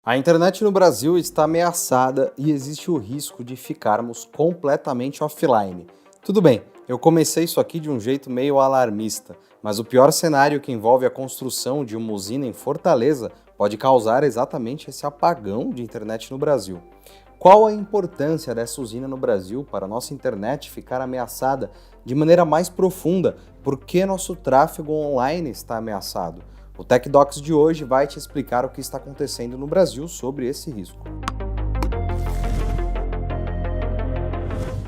A internet no Brasil está ameaçada e existe o risco de ficarmos completamente offline. Tudo bem, eu comecei isso aqui de um jeito meio alarmista, mas o pior cenário que envolve a construção de uma usina em Fortaleza pode causar exatamente esse apagão de internet no Brasil. Qual a importância dessa usina no Brasil para a nossa internet ficar ameaçada de maneira mais profunda? Por que nosso tráfego online está ameaçado? O TechDocs de hoje vai te explicar o que está acontecendo no Brasil sobre esse risco.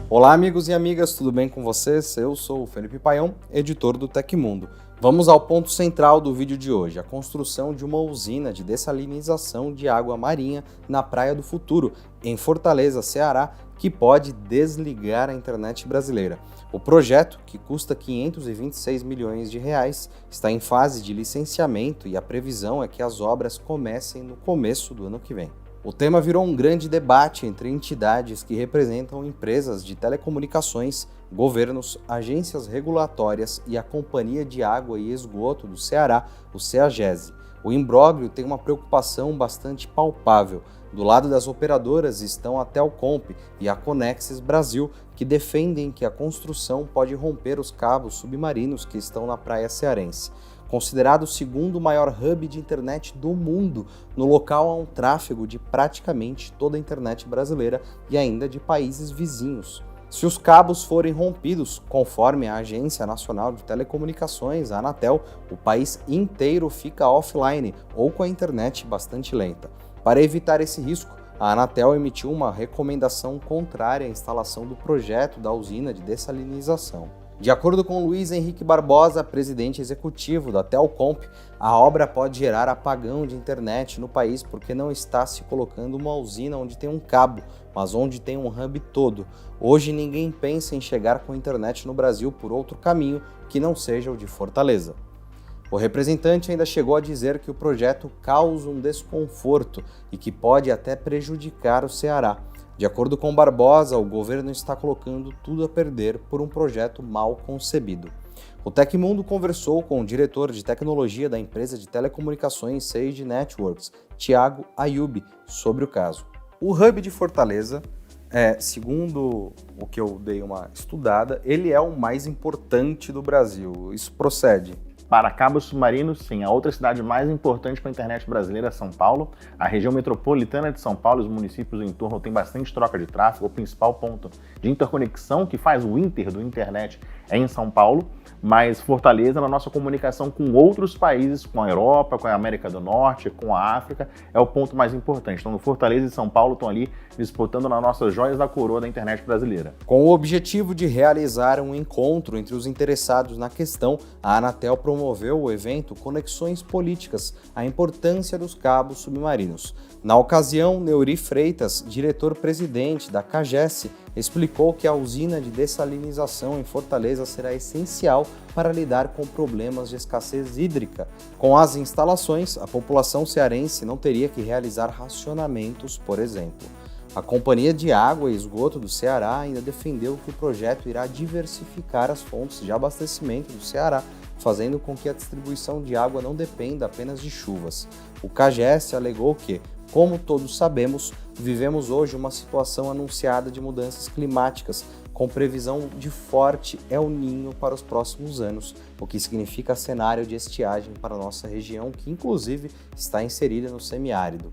Olá amigos e amigas, tudo bem com vocês? Eu sou o Felipe Paião, editor do Tecmundo. Vamos ao ponto central do vídeo de hoje, a construção de uma usina de dessalinização de água marinha na Praia do Futuro, em Fortaleza, Ceará, que pode desligar a internet brasileira. O projeto, que custa 526 milhões de reais, está em fase de licenciamento e a previsão é que as obras comecem no começo do ano que vem. O tema virou um grande debate entre entidades que representam empresas de telecomunicações, governos, agências regulatórias e a Companhia de Água e Esgoto do Ceará, o CEAGESE. O imbróglio tem uma preocupação bastante palpável. Do lado das operadoras estão a Telcomp e a Conexis Brasil, que defendem que a construção pode romper os cabos submarinos que estão na praia cearense. Considerado o segundo maior hub de internet do mundo, no local há um tráfego de praticamente toda a internet brasileira e ainda de países vizinhos. Se os cabos forem rompidos, conforme a Agência Nacional de Telecomunicações, a Anatel, o país inteiro fica offline ou com a internet bastante lenta. Para evitar esse risco, a Anatel emitiu uma recomendação contrária à instalação do projeto da usina de dessalinização. De acordo com Luiz Henrique Barbosa, presidente executivo da Telcomp, a obra pode gerar apagão de internet no país porque não está se colocando uma usina onde tem um cabo, mas onde tem um hub todo. Hoje ninguém pensa em chegar com internet no Brasil por outro caminho que não seja o de Fortaleza. O representante ainda chegou a dizer que o projeto causa um desconforto e que pode até prejudicar o Ceará. De acordo com Barbosa, o governo está colocando tudo a perder por um projeto mal concebido. O Tecmundo conversou com o diretor de tecnologia da empresa de telecomunicações Sage Networks, Thiago Ayub, sobre o caso. O hub de Fortaleza, segundo o que eu dei uma estudada, ele é o mais importante do Brasil. Isso procede? Para cabos submarinos, sim. A outra cidade mais importante para a internet brasileira é São Paulo. A região metropolitana de São Paulo e os municípios do entorno têm bastante troca de tráfego. O principal ponto de interconexão que faz o Inter do internet é em São Paulo, mas Fortaleza, na nossa comunicação com outros países, com a Europa, com a América do Norte, com a África, é o ponto mais importante. Então, Fortaleza e São Paulo estão ali disputando nas nossas joias da coroa da internet brasileira. Com o objetivo de realizar um encontro entre os interessados na questão, a Anatel promoveu o evento Conexões Políticas, a importância dos cabos submarinos. Na ocasião, Neuri Freitas, diretor-presidente da CAGESE, explicou que a usina de dessalinização em Fortaleza será essencial para lidar com problemas de escassez hídrica. Com as instalações, a população cearense não teria que realizar racionamentos, por exemplo. A Companhia de Água e Esgoto do Ceará ainda defendeu que o projeto irá diversificar as fontes de abastecimento do Ceará, fazendo com que a distribuição de água não dependa apenas de chuvas. O CAGESE alegou que, como todos sabemos, vivemos hoje uma situação anunciada de mudanças climáticas, com previsão de forte El Niño para os próximos anos, o que significa cenário de estiagem para a nossa região, que inclusive está inserida no semiárido.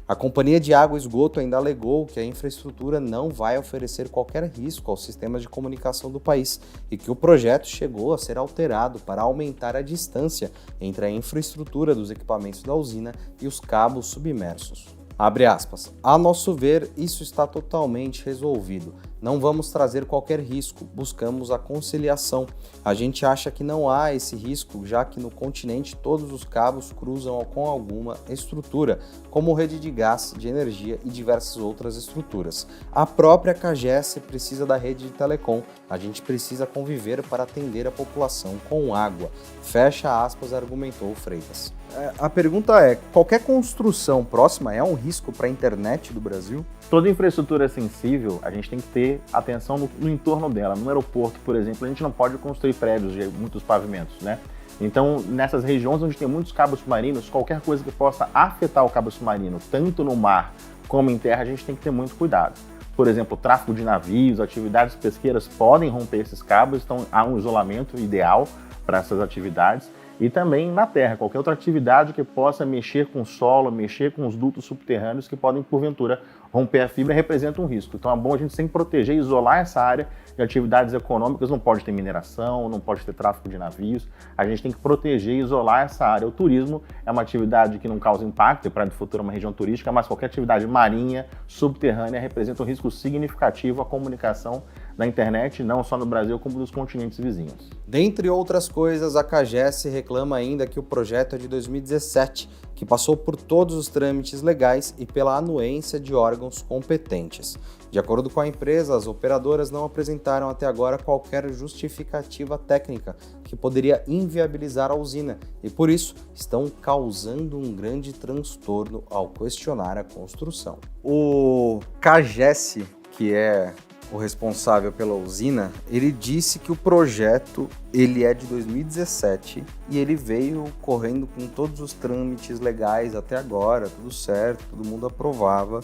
A Companhia de Água e Esgoto ainda alegou que a infraestrutura não vai oferecer qualquer risco aos sistemas de comunicação do país e que o projeto chegou a ser alterado para aumentar a distância entre a infraestrutura dos equipamentos da usina e os cabos submersos. Abre aspas. A nosso ver, isso está totalmente resolvido. Não vamos trazer qualquer risco, buscamos a conciliação. A gente acha que não há esse risco, já que no continente todos os cabos cruzam com alguma estrutura, como rede de gás, de energia e diversas outras estruturas. A própria CAGESE precisa da rede de telecom, a gente precisa conviver para atender a população com água. Fecha aspas, argumentou Freitas. A pergunta é, qualquer construção próxima é um risco para a internet do Brasil? Toda infraestrutura sensível, a gente tem que ter atenção no entorno dela. No aeroporto, por exemplo, a gente não pode construir prédios de muitos pavimentos, né? Então, nessas regiões onde tem muitos cabos submarinos, qualquer coisa que possa afetar o cabo submarino, tanto no mar como em terra, a gente tem que ter muito cuidado. Por exemplo, o tráfego de navios, atividades pesqueiras podem romper esses cabos, então há um isolamento ideal para essas atividades. E também na terra, qualquer outra atividade que possa mexer com o solo, mexer com os dutos subterrâneos que podem, porventura, romper a fibra representa um risco. Então é bom a gente sempre proteger e isolar essa área de atividades econômicas. Não pode ter mineração, não pode ter tráfego de navios. A gente tem que proteger e isolar essa área. O turismo é uma atividade que não causa impacto, e Praia do Futuro é uma região turística, mas qualquer atividade marinha, subterrânea, representa um risco significativo à comunicação na internet, não só no Brasil, como nos continentes vizinhos. Dentre outras coisas, a CAGES reclama ainda que o projeto é de 2017, que passou por todos os trâmites legais e pela anuência de órgãos competentes. De acordo com a empresa, as operadoras não apresentaram até agora qualquer justificativa técnica que poderia inviabilizar a usina e, por isso, estão causando um grande transtorno ao questionar a construção. O CAGES, que é o responsável pela usina, ele disse que o projeto ele é de 2017 e ele veio correndo com todos os trâmites legais até agora, tudo certo, todo mundo aprovava.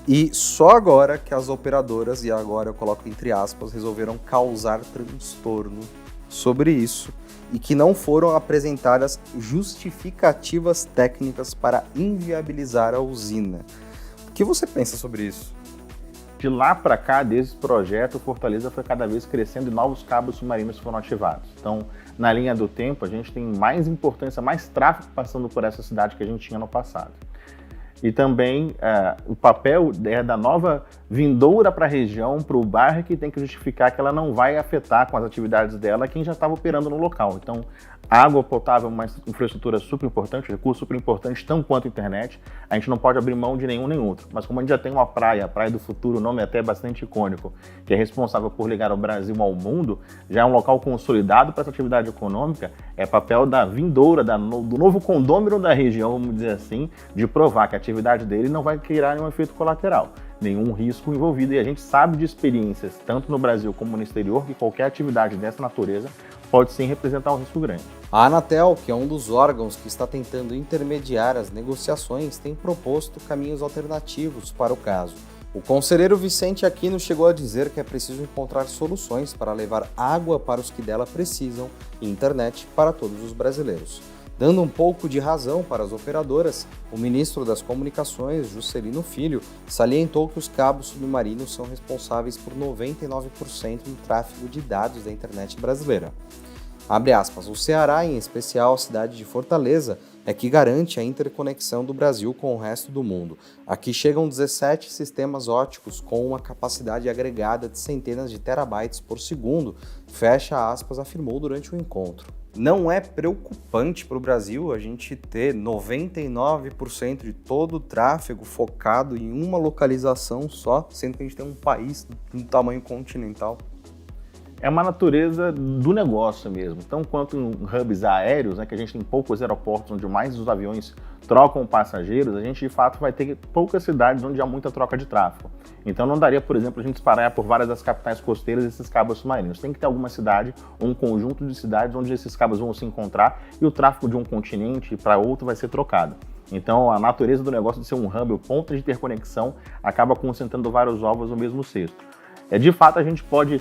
E só agora que as operadoras, e agora eu coloco entre aspas, resolveram causar transtorno sobre isso e que não foram apresentadas justificativas técnicas para inviabilizar a usina. O que você pensa sobre isso? De lá para cá, desde esse projeto, Fortaleza foi cada vez crescendo e novos cabos submarinos foram ativados. Então, na linha do tempo, a gente tem mais importância, mais tráfego passando por essa cidade que a gente tinha no passado. E também o papel da nova vindoura para a região, para o bairro, que tem que justificar que ela não vai afetar com as atividades dela quem já estava operando no local. Então, a água potável é uma infraestrutura super importante, recurso super importante, tão quanto a internet. A gente não pode abrir mão de nenhum nem outro. Mas como a gente já tem uma praia, a Praia do Futuro, o nome é até bastante icônico, que é responsável por ligar o Brasil ao mundo, já é um local consolidado para essa atividade econômica, é papel da vindoura, do novo condômino da região, vamos dizer assim, de provar que a atividade dele não vai criar nenhum efeito colateral, nenhum risco envolvido. E a gente sabe de experiências, tanto no Brasil como no exterior, que qualquer atividade dessa natureza pode sim representar um risco grande. A Anatel, que é um dos órgãos que está tentando intermediar as negociações, tem proposto caminhos alternativos para o caso. O conselheiro Vicente Aquino chegou a dizer que é preciso encontrar soluções para levar água para os que dela precisam e internet para todos os brasileiros. Dando um pouco de razão para as operadoras, o ministro das Comunicações, Juscelino Filho, salientou que os cabos submarinos são responsáveis por 99% do tráfego de dados da internet brasileira. Abre aspas, o Ceará, em especial a cidade de Fortaleza, é que garante a interconexão do Brasil com o resto do mundo. Aqui chegam 17 sistemas óticos com uma capacidade agregada de centenas de terabytes por segundo, fecha aspas, afirmou durante o encontro. Não é preocupante para o Brasil a gente ter 99% de todo o tráfego focado em uma localização só, sendo que a gente tem um país de um tamanho continental? É uma natureza do negócio mesmo. Então, quanto em hubs aéreos, que a gente tem poucos aeroportos onde mais os aviões trocam passageiros, a gente de fato vai ter poucas cidades onde há muita troca de tráfego. Então não daria, por exemplo, a gente espalhar por várias das capitais costeiras esses cabos submarinos. Tem que ter alguma cidade ou um conjunto de cidades onde esses cabos vão se encontrar e o tráfego de um continente para outro vai ser trocado. Então a natureza do negócio de ser um hub, o ponto de interconexão, acaba concentrando vários ovos no mesmo cesto. De fato, a gente pode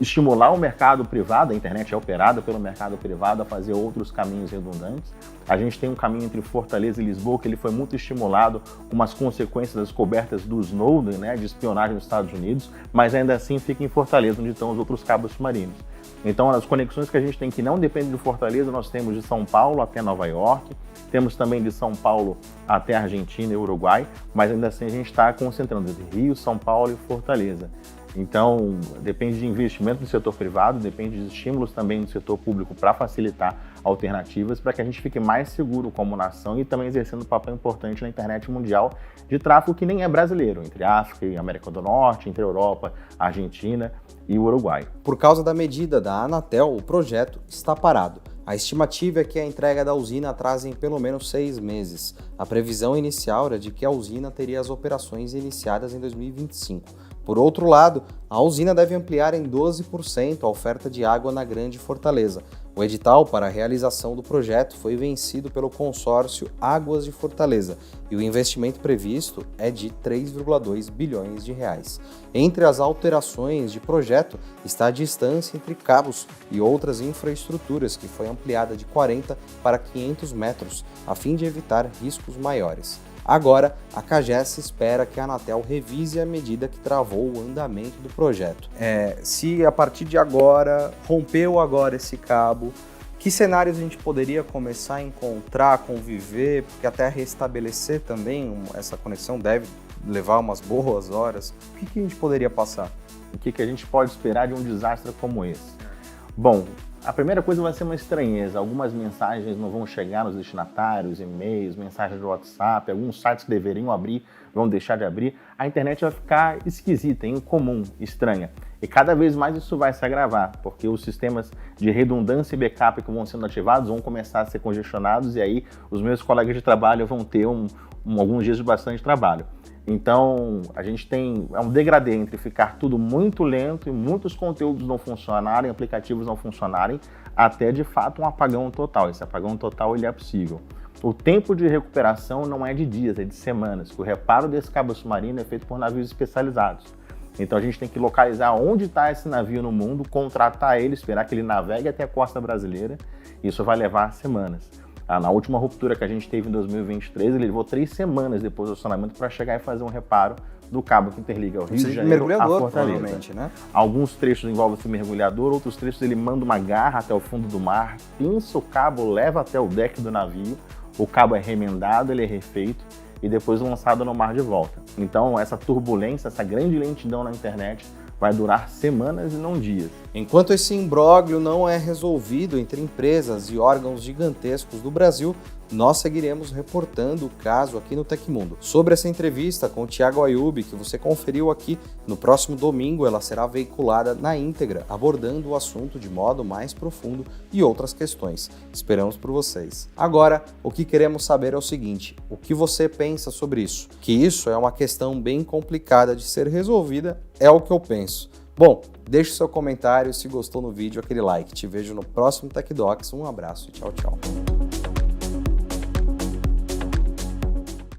estimular o mercado privado, a internet é operada pelo mercado privado a fazer outros caminhos redundantes. A gente tem um caminho entre Fortaleza e Lisboa que ele foi muito estimulado com as consequências das descobertas do Snowden, de espionagem nos Estados Unidos, mas ainda assim fica em Fortaleza, onde estão os outros cabos submarinos. Então, as conexões que a gente tem que não dependem de Fortaleza, nós temos de São Paulo até Nova York, temos também de São Paulo até Argentina e Uruguai, mas ainda assim a gente está concentrando entre Rio, São Paulo e Fortaleza. Então, depende de investimento do setor privado, depende de estímulos também do setor público para facilitar alternativas para que a gente fique mais seguro como nação e também exercendo um papel importante na internet mundial de tráfego que nem é brasileiro, entre África e América do Norte, entre Europa, Argentina e o Uruguai. Por causa da medida da Anatel, o projeto está parado. A estimativa é que a entrega da usina atrase em pelo menos 6 meses. A previsão inicial era de que a usina teria as operações iniciadas em 2025. Por outro lado, a usina deve ampliar em 12% a oferta de água na Grande Fortaleza, O edital para a realização do projeto foi vencido pelo consórcio Águas de Fortaleza e o investimento previsto é de 3,2 bilhões de reais. Entre as alterações de projeto está a distância entre cabos e outras infraestruturas, que foi ampliada de 40 para 500 metros, a fim de evitar riscos maiores. Agora, a CAGES espera que a Anatel revise a medida que travou o andamento do projeto. Se a partir de agora, rompeu agora esse cabo, que cenários a gente poderia começar a encontrar, conviver, porque até restabelecer também essa conexão deve levar umas boas horas. O que a gente poderia passar? O que a gente pode esperar de um desastre como esse? Bom, a primeira coisa vai ser uma estranheza. Algumas mensagens não vão chegar nos destinatários, e-mails, mensagens do WhatsApp, alguns sites que deveriam abrir vão deixar de abrir. A internet vai ficar esquisita, incomum, estranha. E cada vez mais isso vai se agravar, porque os sistemas de redundância e backup que vão sendo ativados vão começar a ser congestionados e aí os meus colegas de trabalho vão ter alguns dias de bastante trabalho. Então, a gente tem um degradê entre ficar tudo muito lento e muitos conteúdos não funcionarem, aplicativos não funcionarem, até de fato um apagão total. Esse apagão total ele é possível. O tempo de recuperação não é de dias, é de semanas, que o reparo desse cabo submarino é feito por navios especializados. Então a gente tem que localizar onde está esse navio no mundo, contratar ele, esperar que ele navegue até a costa brasileira. Isso vai levar semanas. Na última ruptura que a gente teve em 2023, ele levou 3 semanas depois do acionamento para chegar e fazer um reparo do cabo que interliga o Rio de Janeiro à Fortaleza. Né? Alguns trechos envolvem esse mergulhador, outros trechos ele manda uma garra até o fundo do mar, pinça o cabo, leva até o deck do navio, o cabo é remendado, ele é refeito e depois lançado no mar de volta. Então essa turbulência, essa grande lentidão na internet vai durar semanas e não dias. Enquanto esse imbróglio não é resolvido entre empresas e órgãos gigantescos do Brasil, nós seguiremos reportando o caso aqui no Tecmundo. Sobre essa entrevista com o Thiago Ayub, que você conferiu aqui, no próximo domingo ela será veiculada na íntegra, abordando o assunto de modo mais profundo e outras questões. Esperamos por vocês. Agora, o que queremos saber é o seguinte: o que você pensa sobre isso? Que isso é uma questão bem complicada de ser resolvida, é o que eu penso. Bom, deixe seu comentário, se gostou no vídeo, aquele like. Te vejo no próximo Tech Docs. Um abraço e tchau, tchau.